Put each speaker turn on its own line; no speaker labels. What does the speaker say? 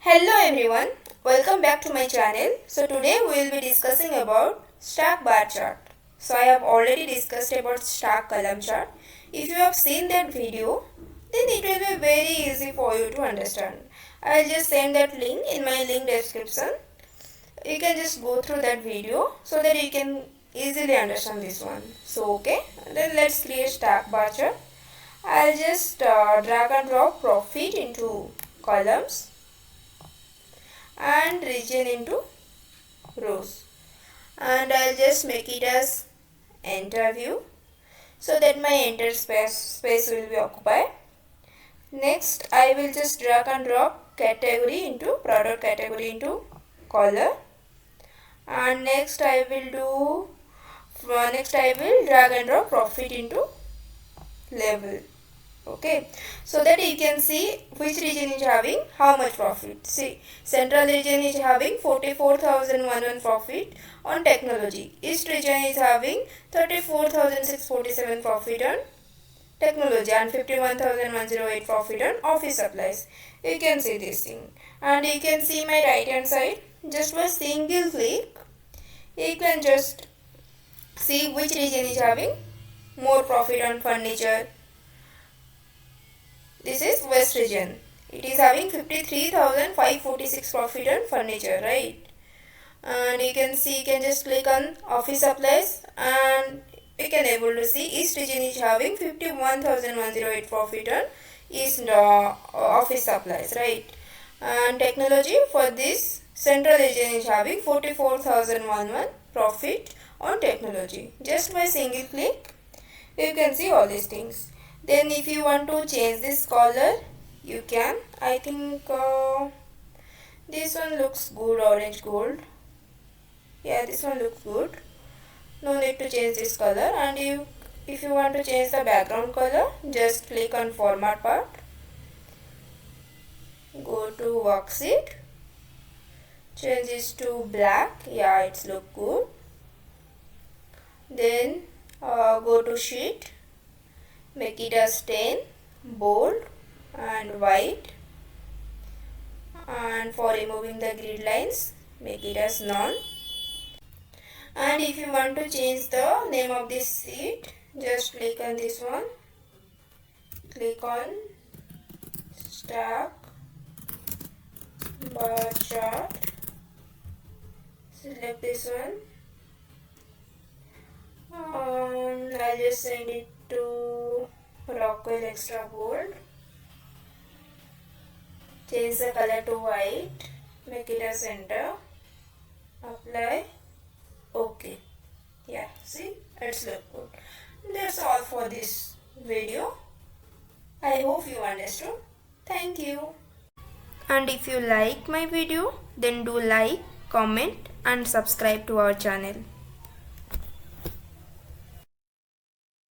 Hello everyone, welcome back to my channel. So today we will be discussing about stack bar chart. So I have already discussed about stack column chart. If you have seen that video, then it will be very easy for you to understand. I will just send that link in my link description. You can just go through that video so that you can easily understand this one. So okay, then let's create stack bar chart. I'll just drag and drop profit into columns and region into rows, and I'll just make it as enter view so that my enter space will be occupied. Next I will just drag and drop category into product category into color, and next I will drag and drop profit into level. Okay, so that you can see which region is having how much profit. See, central region is having 44,001 profit on technology. East region is having 34,647 profit on technology and 51,108 profit on office supplies. You can see this thing, and you can see my right hand side. Just by single click, you can just see which region is having more profit on furniture. This is West region. It is having 53,546 profit on furniture, right? And you can see, you can just click on office supplies and you can able to see East region is having 51,108 profit on East office supplies, right? And technology for this central region is having 44,011 profit on technology. Just by single click, you can see all these things. Then if you want to change this color, you can. I think this one looks good, orange gold. Yeah, this one looks good. No need to change this color. And if you want to change the background color, just click on format part. Go to worksheet. Change this to black. Yeah, it's look good. Then go to sheet. Make it as 10, bold and white, and for removing the grid lines, make it as none. And if you want to change the name of this sheet, just click on this one, click on stack bar chart, select this one, I'll just send it to Rockwell extra bold. Change the color to white, make it as center, apply, okay. Yeah, see, it's look good. That's all for this video. I hope you understood. Thank you. And if you like my video, then do like, comment and subscribe to our channel.